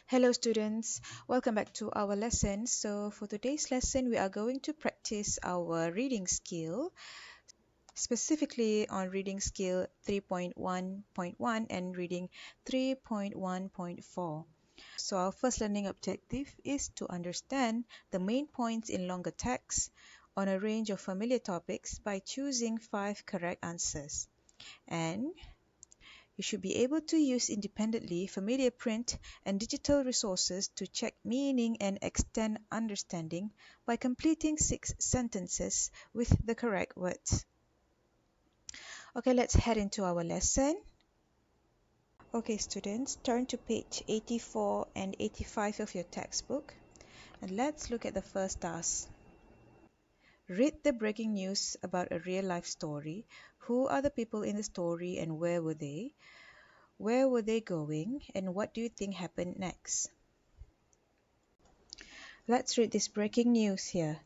Hello students, welcome back to our lesson. So for today's lesson, we are going to practice our reading skill, specifically on reading skill 3.1.1 and reading 3.1.4. So our first learning objective is to understand the main points in longer texts on a range of familiar topics by choosing 5 correct answers. And you should be able to use independently familiar print and digital resources to check meaning and extend understanding by completing 6 sentences with the correct words. Okay, let's head into our lesson. Okay, students, turn to page 84 and 85 of your textbook, and let's look at the first task. Read the breaking news about a real-life story. Who are the people in the story and where were they? Where were they going, and what do you think happened next? Let's read this breaking news here.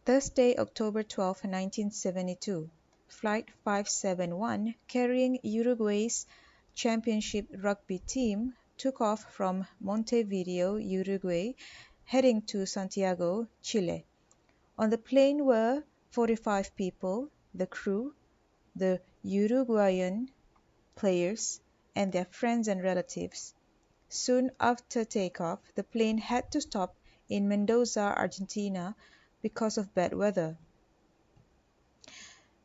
Thursday, October 12, 1972. Flight 571 carrying Uruguay's championship rugby team took off from Montevideo, Uruguay, heading to Santiago, Chile. On the plane were 45 people, the crew, the Uruguayan players, and their friends and relatives. Soon after takeoff, the plane had to stop in Mendoza, Argentina because of bad weather.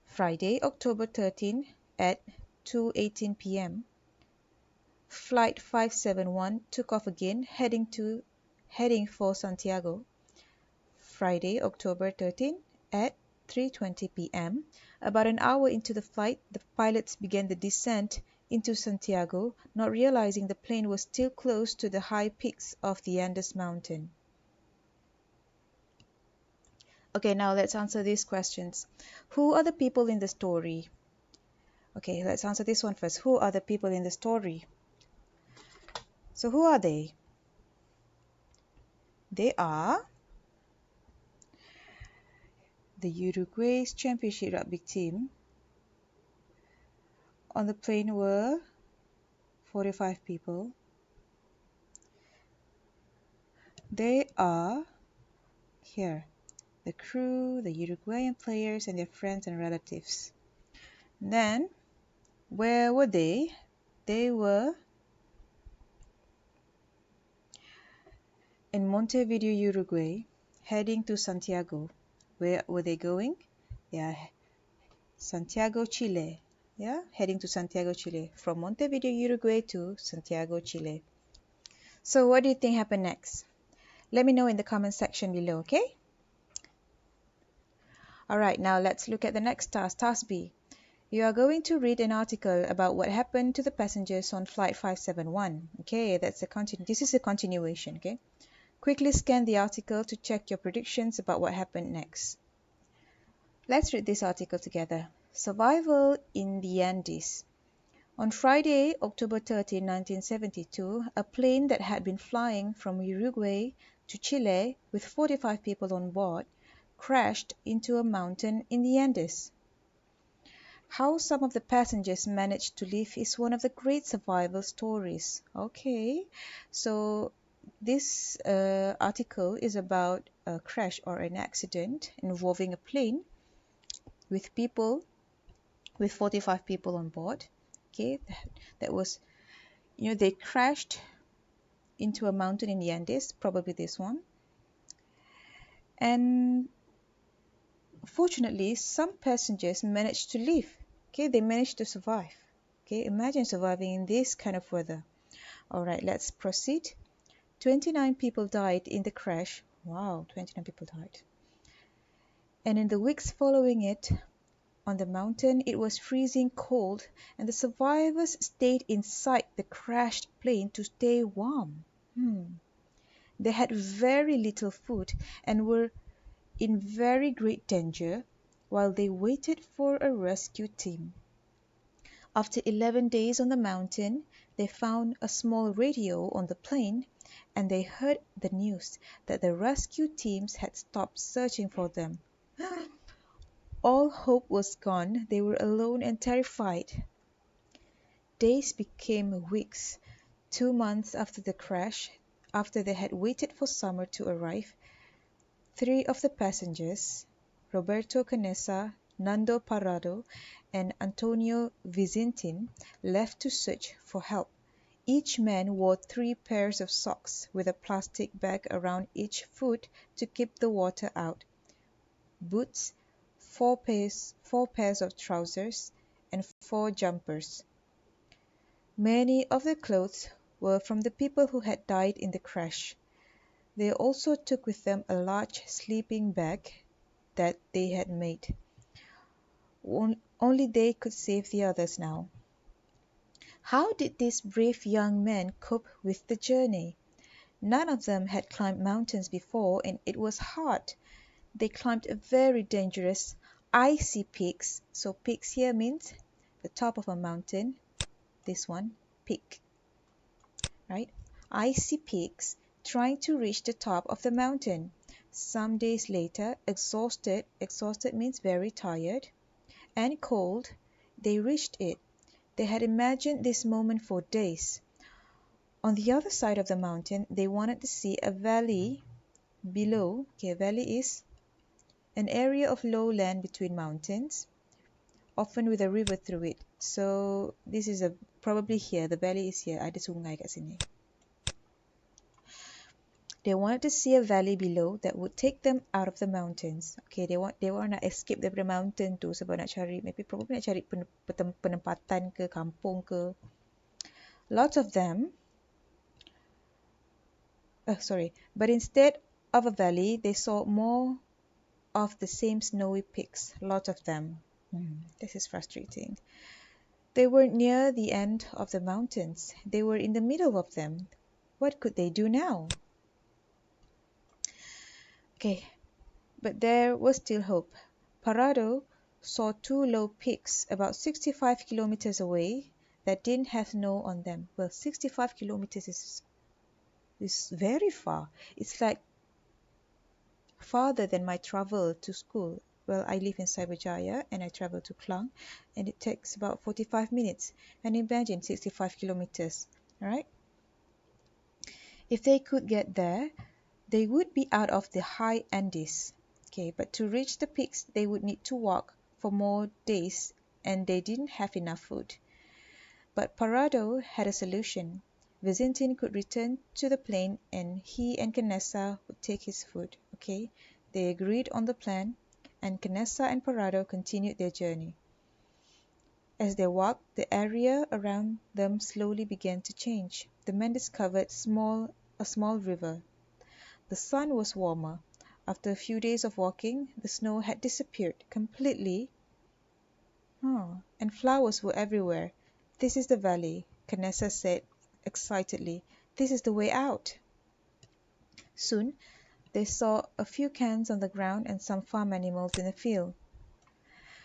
Friday, October 13 at 2:18 p.m. Flight 571 took off again heading for Santiago. Friday, October 13 at 3:20 p.m. About an hour into the flight, the pilots began the descent into Santiago, not realizing the plane was still close to the high peaks of the Andes Mountain. Okay, now let's answer these questions. Who are the people in the story? Okay, let's answer this one first. Who are the people in the story? So who are they? They are the Uruguay's championship rugby team. On the plane were 45 people. They are here, the crew, the Uruguayan players, and their friends and relatives. Then, where were they? They were in Montevideo, Uruguay, heading to Santiago. Where were they going? They are Santiago, Chile. Yeah, heading to Santiago, Chile. From Montevideo, Uruguay to Santiago, Chile. So what do you think happened next? Let me know in the comment section below, okay? Alright, now let's look at the next task, Task B. You are going to read an article about what happened to the passengers on Flight 571. Okay, this is a continuation, okay? Quickly scan the article to check your predictions about what happened next. Let's read this article together. Survival in the Andes. On Friday, October 13, 1972, a plane that had been flying from Uruguay to Chile with 45 people on board crashed into a mountain in the Andes. How some of the passengers managed to live is one of the great survival stories. Okay, so this article is about a crash or an accident involving a plane with 45 people on board. Okay, that was, they crashed into a mountain in the Andes, probably this one. And fortunately, some passengers managed to live. Okay, they managed to survive. Okay, imagine surviving in this kind of weather. All right, let's proceed. 29 people died in the crash. Wow, 29 people died. And in the weeks following it, on the mountain, it was freezing cold, and the survivors stayed inside the crashed plane to stay warm. They had very little food and were in very great danger while they waited for a rescue team. After 11 days on the mountain, they found a small radio on the plane, and they heard the news that the rescue teams had stopped searching for them. All hope was gone. They were alone and terrified. Days became weeks, 2 months after the crash, after they had waited for summer to arrive, 3 of the passengers, Roberto Canessa, Nando Parrado, and Antonio Vizintin, left to search for help. Each man wore 3 pairs of socks with a plastic bag around each foot to keep the water out, boots, 4 pairs of trousers, and 4 jumpers. Many of the clothes were from the people who had died in the crash. They also took with them a large sleeping bag that they had made. Only they could save the others now. How did these brave young men cope with the journey? None of them had climbed mountains before, and it was hard. They climbed a very dangerous, icy peaks. So peaks here means the top of a mountain. This one, peak, right? Icy peaks, trying to reach the top of the mountain. Some days later, exhausted means very tired, and cold, they reached it. They had imagined this moment for days. On the other side of the mountain, they wanted to see a valley below. Okay, a valley is an area of low land between mountains, often with a river through it. So this is probably here. The valley is here. Ada sungai kat sini. They wanted to see a valley below that would take them out of the mountains. Okay, they want nak escape daripada mountain tu sebab nak cari, probably nak cari penempatan ke, kampung ke. Lots of them, but instead of a valley, they saw more of the same snowy peaks. Lots of them. This is frustrating. They weren't near the end of the mountains. They were in the middle of them. What could they do now? Okay, but there was still hope. Parrado saw 2 low peaks about 65 kilometers away that didn't have snow on them. Well, 65 kilometers is very far. It's like farther than my travel to school. Well, I live in Cyberjaya and I travel to Klang, and it takes about 45 minutes. And imagine 65 kilometers, right? If they could get there, they would be out of the high Andes. Okay, but to reach the peaks, they would need to walk for more days, and they didn't have enough food. But Parrado had a solution. Vizintin could return to the plane, and he and Canessa would take his food. Okay, they agreed on the plan, and Canessa and Parrado continued their journey. As they walked, the area around them slowly began to change. The men discovered a small river. The sun was warmer. After a few days of walking, the snow had disappeared completely. And flowers were everywhere. This is the valley, Canessa said excitedly. This is the way out. Soon, they saw a few cans on the ground and some farm animals in the field.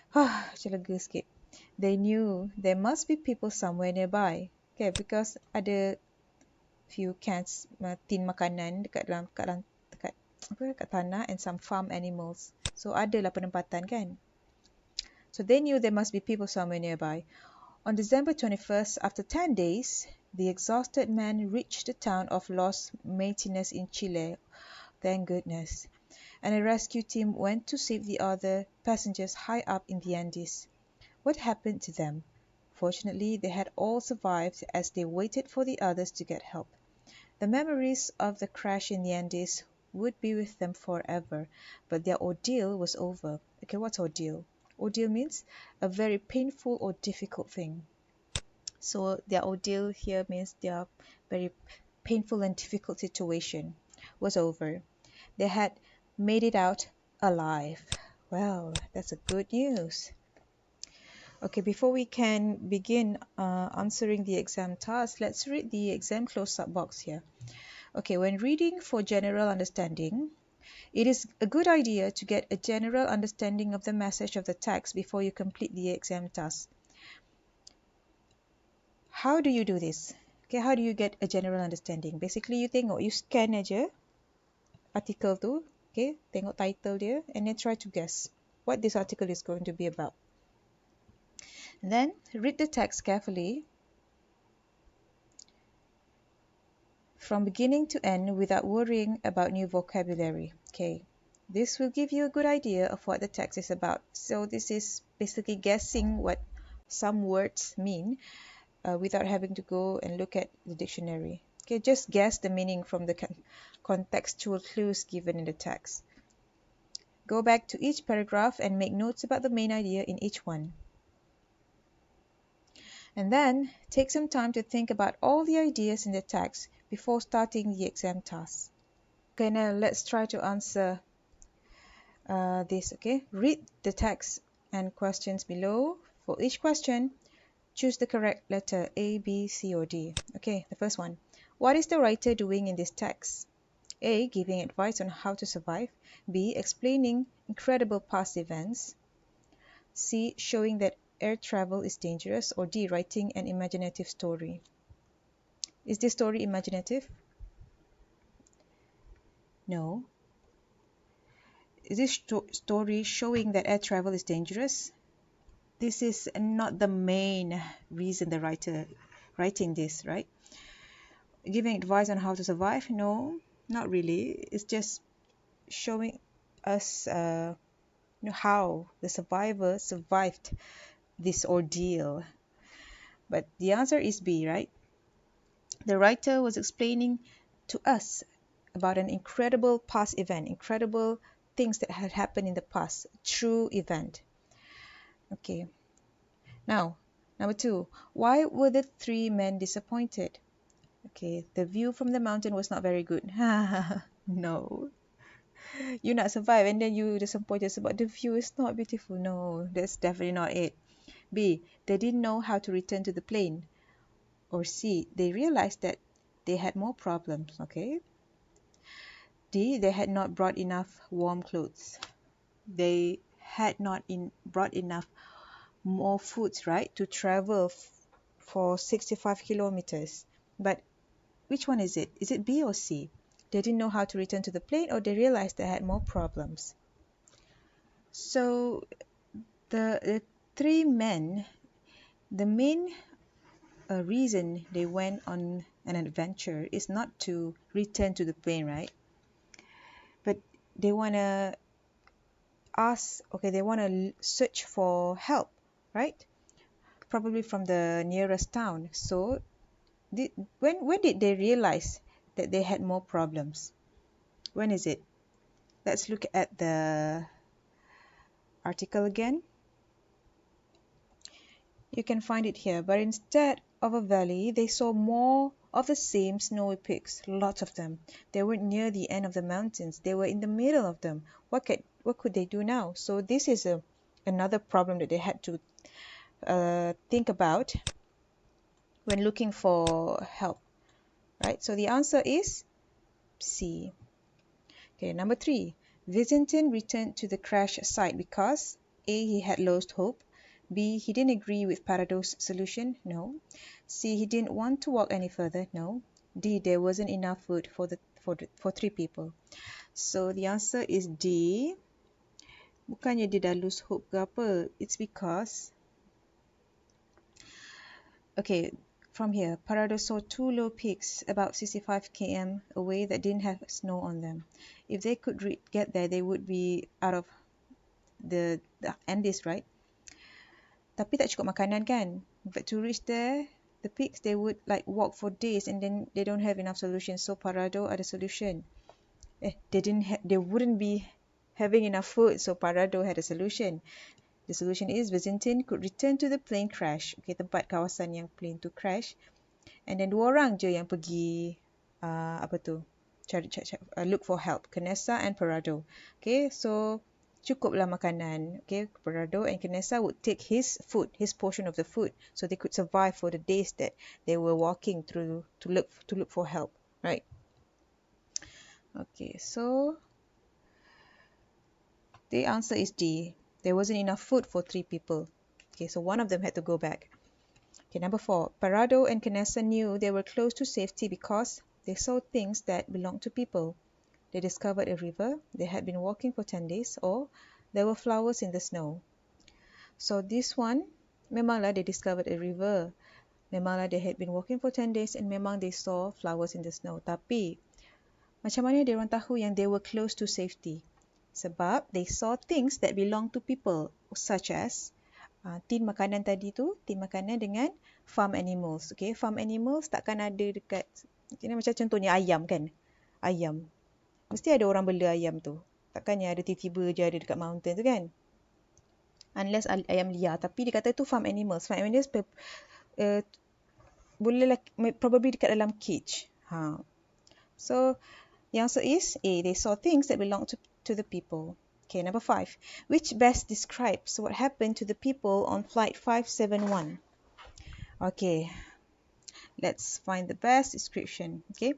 Macam lega sikit. They knew there must be people somewhere nearby. Okay, because ada few cans, tin makanan dekat tanah, and some farm animals. So adalah penempatan kan. So they knew there must be people somewhere nearby. On December 21st, after 10 days, the exhausted men reached the town of Los Maitines in Chile. Thank goodness. And a rescue team went to save the other passengers high up in the Andes. What happened to them? Fortunately, they had all survived as they waited for the others to get help. The memories of the crash in the Andes would be with them forever, but their ordeal was over. Okay, what's ordeal? Ordeal means a very painful or difficult thing. So their ordeal here means their very painful and difficult situation was over. They had made it out alive. Well, that's a good news. Okay, before we can begin answering the exam task, let's read the exam close-up box here. Okay, when reading for general understanding, it is a good idea to get a general understanding of the message of the text before you complete the exam task. How do you do this? Okay, how do you get a general understanding? Basically, you scan aja article tu, okay, tengok title dia, and then try to guess what this article is going to be about. Then read the text carefully from beginning to end without worrying about new vocabulary. Okay, this will give you a good idea of what the text is about. So this is basically guessing what some words mean without having to go and look at the dictionary. Okay, just guess the meaning from the contextual clues given in the text. Go back to each paragraph and make notes about the main idea in each one. And then take some time to think about all the ideas in the text before starting the exam task. Okay, now let's try to answer this. Okay, read the text and questions below. For each question, choose the correct letter A, B, C, or D. Okay, the first one. What is the writer doing in this text? A. Giving advice on how to survive. B. Explaining incredible past events. C. Showing that air travel is dangerous. Or D. Writing an imaginative story. Is this story imaginative? No. Is this story showing that air travel is dangerous? This is not the main reason the writer writing this, right? Giving advice on how to survive? No, not really. It's just showing us how the survivor survived this ordeal. But the answer is B, right? The writer was explaining to us about an incredible past event, incredible things that had happened in the past, true event. Okay. Now, number 2, why were the 3 men disappointed? Okay, the view from the mountain was not very good. No. You not survive and then you disappointed about the view is not beautiful. No, that's definitely not it. B, they didn't know how to return to the plane. Or C, they realized that they had more problems. Okay. D, they had not brought enough warm clothes. They had not brought enough more foods, right, to travel for 65 kilometers. But which one is it? Is it B or C? They didn't know how to return to the plane, or they realized they had more problems. So the 3 men, the main reason they went on an adventure is not to return to the plane, right? But they want to they want to search for help, right? Probably from the nearest town. So when did they realize that they had more problems? When is it? Let's look at the article again. You can find it here. But instead of a valley, they saw more of the same snowy peaks, lots of them. They weren't near the end of the mountains. They were in the middle of them. What could they do now? So this is another problem that they had to think about when looking for help, right? So the answer is C. Okay, number 3. Visintin returned to the crash site because A. He had lost hope. B. He didn't agree with Parado's solution. No. C. He didn't want to walk any further. No. D. There wasn't enough food for 3 people. So the answer is D. Bukannya dia dah lose hope ke apa. It's because okay, from here, Parado saw 2 low peaks about 65 km away that didn't have snow on them. If they could get there, they would be out of the Andes, right? Tapi tak cukup makanan kan? But to reach there, the peaks, they would like walk for days and then they don't have enough solutions. So Parado ada solution. They wouldn't be having enough food, so Parado had a solution. The solution is Visintin could return to the plane crash. Okay, tempat kawasan yang plane tu crash. And then 2 orang je yang pergi look for help, Canessa and Parado. Okay, so cukuplah makanan. Okay, Parado and Canessa would take his portion of the food, so they could survive for the days that they were walking through to look for help, right? Okay, so the answer is D. There wasn't enough food for 3 people. Okay, so one of them had to go back. Okay, number 4. Parado and Canessa knew they were close to safety because they saw things that belonged to people. They discovered a river. They had been walking for 10 days, or there were flowers in the snow. So this one, memanglah they discovered a river. Memanglah they had been walking for 10 days and memang they saw flowers in the snow. Tapi, macam mana dia orang tahu yang they were close to safety? Sebab they saw things that belong to people, such as tin makanan tadi tu, tin makanan dengan farm animals. Okay, farm animals takkan ada dekat, macam contohnya ayam kan? Ayam. Mesti ada orang bela ayam tu. Takkannya ada tiba-tiba je ada dekat mountain tu kan? Unless ayam liar. Tapi dia kata tu farm animals. Farm animals boleh probably dekat dalam cage. So, the answer is A. They saw things that belong to the people. Okay, number 5. Which best describes what happened to the people on flight 571? Okay, let's find the best description. Okay,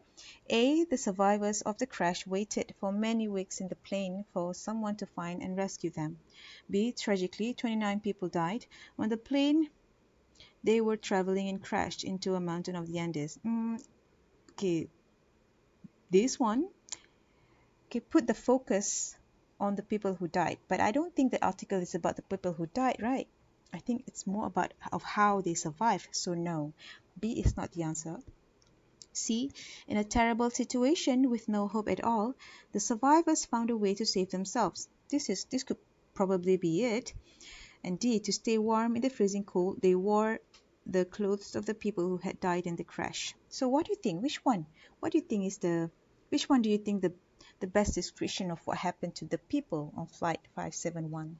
A. The survivors of the crash waited for many weeks in the plane for someone to find and rescue them. B. Tragically, 29 people died when the plane they were traveling in crashed into a mountain of the Andes. Okay, this one, okay, put the focus on the people who died, but I don't think the article is about the people who died, right? I think it's more about of how they survived. So no, B is not the answer. C, in a terrible situation with no hope at all, the survivors found a way to save themselves. This could probably be it. And D, to stay warm in the freezing cold, they wore the clothes of the people who had died in the crash. So what do you think? Which one? Which one do you think the best description of what happened to the people on flight 571?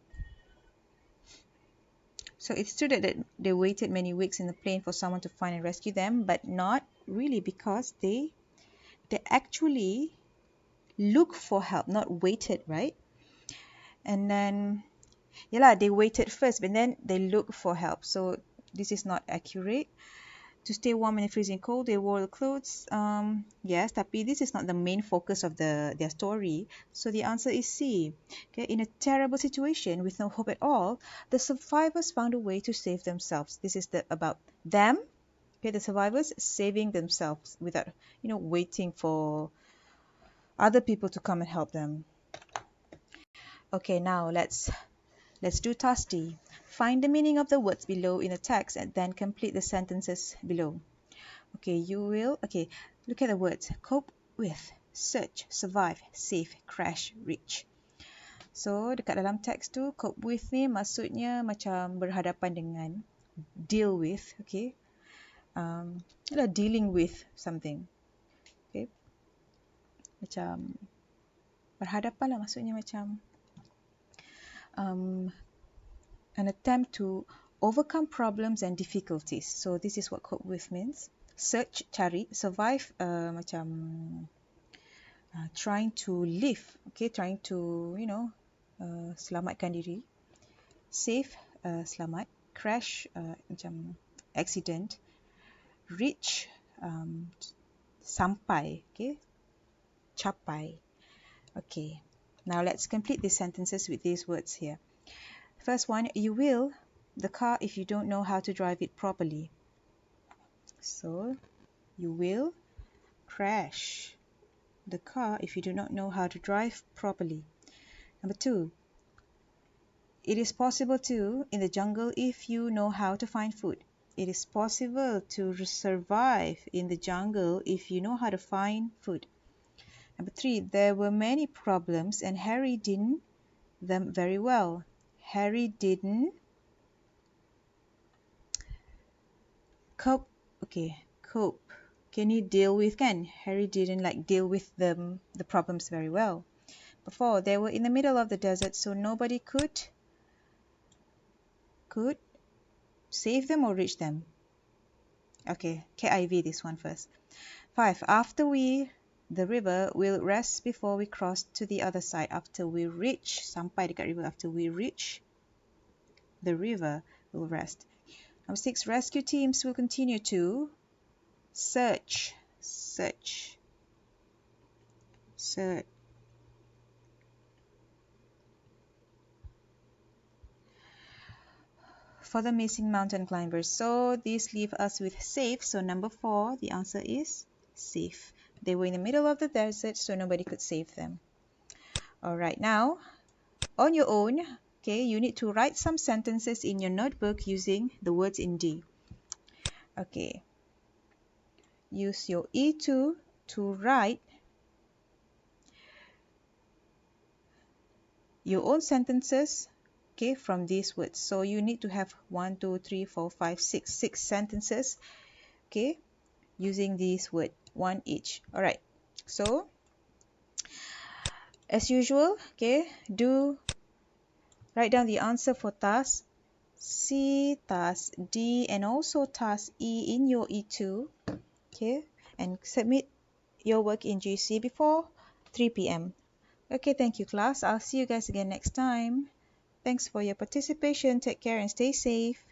So it's true that they waited many weeks in the plane for someone to find and rescue them, but not really, because they actually looked for help, not waited, right? And then, they waited first, but then they looked for help. So this is not accurate. To stay warm in the freezing cold, they wore the clothes. Yes, tapi this is not the main focus of their story. So the answer is C. Okay, in a terrible situation with no hope at all, the survivors found a way to save themselves. This is about them. Okay, the survivors saving themselves without, waiting for other people to come and help them. Okay, now let's do task D. Find the meaning of the words below in the text and then complete the sentences below. Okay, look at the words. Cope with, search, survive, save, crash, reach. So, dekat dalam teks tu, cope with ni maksudnya macam berhadapan dengan, deal with, okay. Dealing with something. Okay. Macam berhadapan lah, maksudnya macam an attempt to overcome problems and difficulties. So this is what cope with means. Search, cari. Survive, trying to live. Okay, trying to, selamatkan diri. Save, selamat. Crash, macam accident. Reach, sampai. Okay, capai. Okay, now let's complete these sentences with these words here. First one, you will the car if you don't know how to drive it properly. So, you will crash the car if you do not know how to drive properly. Number 2, it is possible to in the jungle if you know how to find food. It is possible to survive in the jungle if you know how to find food. Number 3, there were many problems and Harry didn't them very well. Harry didn't cope. Okay, cope. Can you deal with, kan? Harry didn't deal with the problems very well. Number 4, they were in the middle of the desert, so nobody could save them or reach them. Okay, KIV this one first. 5, after the river, we'll rest before we cross to the other side. After we reach, sampai dekat river, after we reach the river, we'll rest. Number 6, rescue teams will continue to search for the missing mountain climbers. So this leaves us with safe. So number 4, the answer is safe. They were in the middle of the desert, so nobody could save them. All right, now on your own, okay, you need to write some sentences in your notebook using the words in D. Okay, use your E2 to write your own sentences, okay, from these words. So you need to have 1, 2, 3, 4, 5, 6, 6 sentences, okay, using these words, one each. All right, so as usual, okay, do write down the answer for task C, task D, and also task E in your E2, okay, and submit your work in GC before 3 p.m. Okay, thank you, class. I'll see you guys again next time. Thanks for your participation. Take care and stay safe.